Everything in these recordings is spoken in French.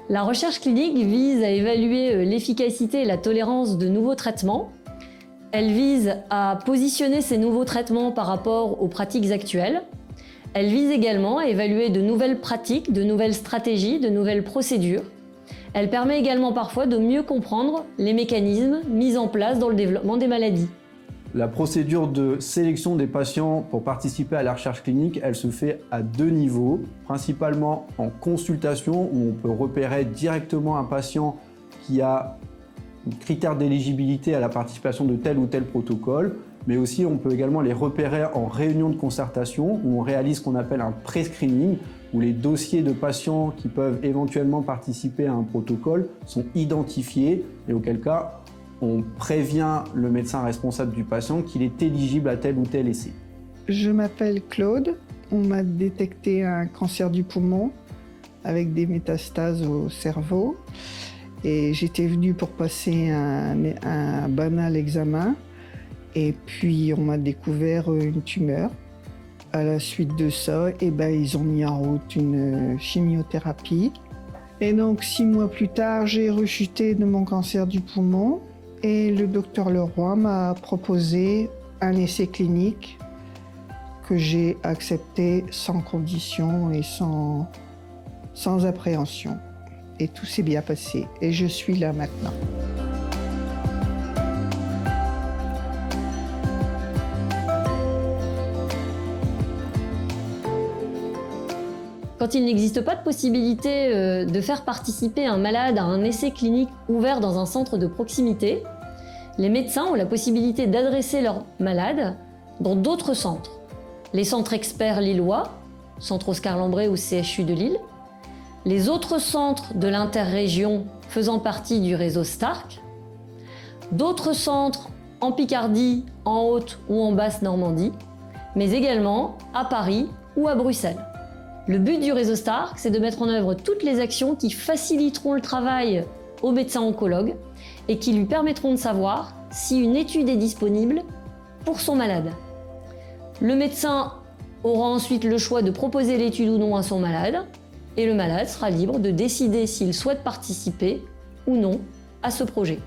La recherche clinique vise à évaluer l'efficacité et la tolérance de nouveaux traitements. Elle vise à positionner ces nouveaux traitements par rapport aux pratiques actuelles. Elle vise également à évaluer de nouvelles pratiques, de nouvelles stratégies, de nouvelles procédures. Elle permet également parfois de mieux comprendre les mécanismes mis en place dans le développement des maladies. La procédure de sélection des patients pour participer à la recherche clinique, elle se fait à 2 niveaux, principalement en consultation où on peut repérer directement un patient qui a un critère d'éligibilité à la participation de tel ou tel protocole, mais aussi on peut également les repérer en réunion de concertation où on réalise ce qu'on appelle un pré-screening, où les dossiers de patients qui peuvent éventuellement participer à un protocole sont identifiés et auquel cas on prévient le médecin responsable du patient qu'il est éligible à tel ou tel essai. Je m'appelle Claude. On m'a détecté un cancer du poumon avec des métastases au cerveau. Et j'étais venue pour passer un banal examen. Et puis on m'a découvert une tumeur. À la suite de ça, ils ont mis en route une chimiothérapie. Et donc 6 mois plus tard, j'ai rechuté de mon cancer du poumon. Et le docteur Leroy m'a proposé un essai clinique que j'ai accepté sans condition et sans appréhension. Et tout s'est bien passé. Et je suis là maintenant. Quand il n'existe pas de possibilité de faire participer un malade à un essai clinique ouvert dans un centre de proximité, les médecins ont la possibilité d'adresser leurs malades dans d'autres centres. Les centres experts lillois, Centre Oscar Lambré ou CHU de Lille, les autres centres de l'interrégion faisant partie du réseau Stark, d'autres centres en Picardie, en Haute ou en Basse Normandie, mais également à Paris ou à Bruxelles. Le but du réseau Stark, c'est de mettre en œuvre toutes les actions qui faciliteront le travail au médecin oncologue et qui lui permettront de savoir si une étude est disponible pour son malade. Le médecin aura ensuite le choix de proposer l'étude ou non à son malade et le malade sera libre de décider s'il souhaite participer ou non à ce projet.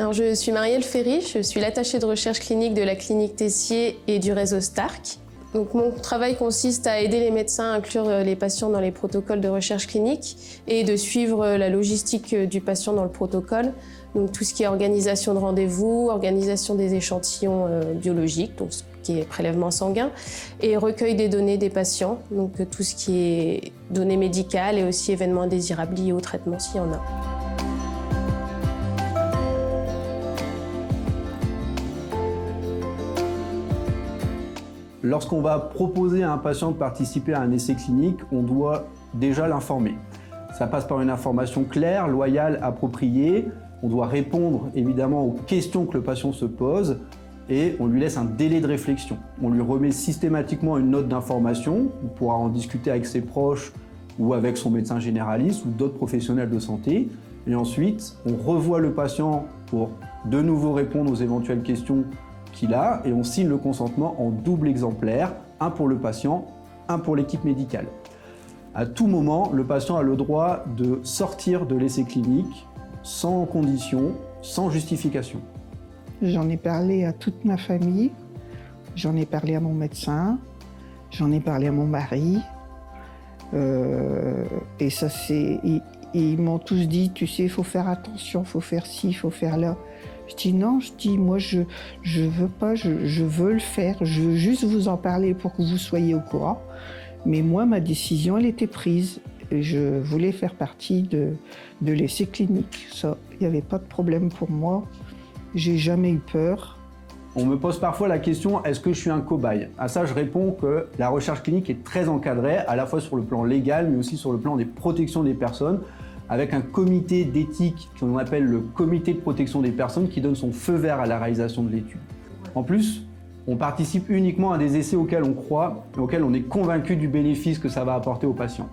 Alors, je suis Marielle Ferry, je suis l'attachée de recherche clinique de la clinique Tessier et du réseau Stark. Donc, mon travail consiste à aider les médecins à inclure les patients dans les protocoles de recherche clinique et de suivre la logistique du patient dans le protocole. Donc, tout ce qui est organisation de rendez-vous, organisation des échantillons biologiques, donc ce qui est prélèvement sanguin, et recueil des données des patients, donc tout ce qui est données médicales et aussi événements indésirables liés au traitement s'il y en a. Lorsqu'on va proposer à un patient de participer à un essai clinique, on doit déjà l'informer. Ça passe par une information claire, loyale, appropriée. On doit répondre évidemment aux questions que le patient se pose et on lui laisse un délai de réflexion. On lui remet systématiquement une note d'information. On pourra en discuter avec ses proches ou avec son médecin généraliste ou d'autres professionnels de santé. Et ensuite, on revoit le patient pour de nouveau répondre aux éventuelles questions qu'il a et on signe le consentement en double exemplaire, un pour le patient, un pour l'équipe médicale. À tout moment, le patient a le droit de sortir de l'essai clinique sans condition, sans justification. J'en ai parlé à toute ma famille, j'en ai parlé à mon médecin, j'en ai parlé à mon mari. Et ça, ils m'ont tous dit, tu sais, il faut faire attention, il faut faire ci, il faut faire là. Je dis non, moi je veux pas, je veux le faire, je veux juste vous en parler pour que vous soyez au courant. Mais moi, ma décision, elle était prise. Et je voulais faire partie de l'essai clinique. Ça, il n'y avait pas de problème pour moi. J'ai jamais eu peur. On me pose parfois la question, est-ce que je suis un cobaye ? À ça, je réponds que la recherche clinique est très encadrée, à la fois sur le plan légal, mais aussi sur le plan des protections des personnes, avec un comité d'éthique qu'on appelle le comité de protection des personnes qui donne son feu vert à la réalisation de l'étude. En plus, on participe uniquement à des essais auxquels on croit, auxquels on est convaincu du bénéfice que ça va apporter aux patients.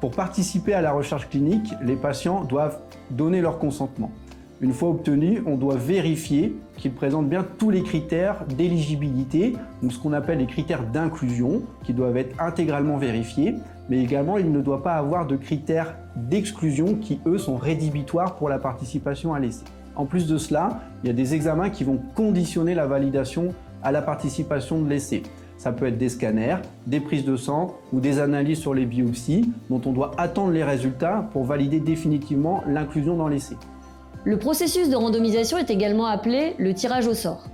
Pour participer à la recherche clinique, les patients doivent donner leur consentement. Une fois obtenu, on doit vérifier qu'ils présentent bien tous les critères d'éligibilité, donc ce qu'on appelle les critères d'inclusion, qui doivent être intégralement vérifiés, mais également il ne doit pas avoir de critères d'exclusion qui, eux, sont rédhibitoires pour la participation à l'essai. En plus de cela, il y a des examens qui vont conditionner la validation à la participation de l'essai. Ça peut être des scanners, des prises de sang ou des analyses sur les biopsies dont on doit attendre les résultats pour valider définitivement l'inclusion dans l'essai. Le processus de randomisation est également appelé le tirage au sort.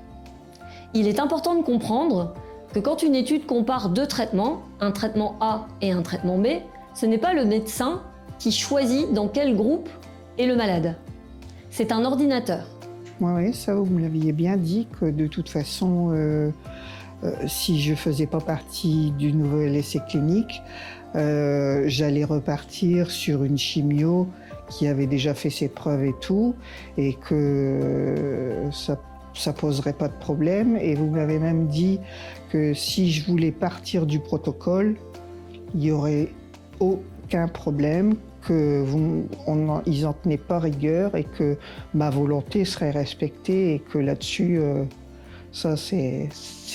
Il est important de comprendre que quand une étude compare deux traitements, un traitement A et un traitement B, ce n'est pas le médecin qui choisit dans quel groupe est le malade. C'est un ordinateur. Oui, ça vous me l'aviez bien dit que de toute façon, si je ne faisais pas partie du nouvel essai clinique, j'allais repartir sur une chimio qui avait déjà fait ses preuves et tout, et que ça poserait pas de problème. Et vous m'avez même dit que si je voulais partir du protocole, il n'y aurait aucun problème, qu'ils n'en tenaient pas rigueur et que ma volonté serait respectée et que là-dessus, ça c'est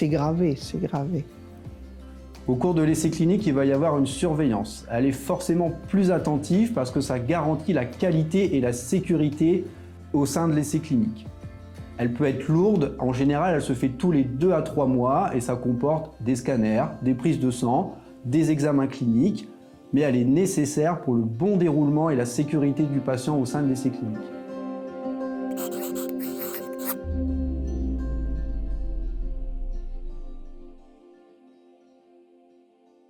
gravé, c'est gravé. Au cours de l'essai clinique, il va y avoir une surveillance. Elle est forcément plus attentive parce que ça garantit la qualité et la sécurité au sein de l'essai clinique. Elle peut être lourde, en général elle se fait tous les 2 à 3 mois et ça comporte des scanners, des prises de sang, des examens cliniques, mais elle est nécessaire pour le bon déroulement et la sécurité du patient au sein de l'essai clinique.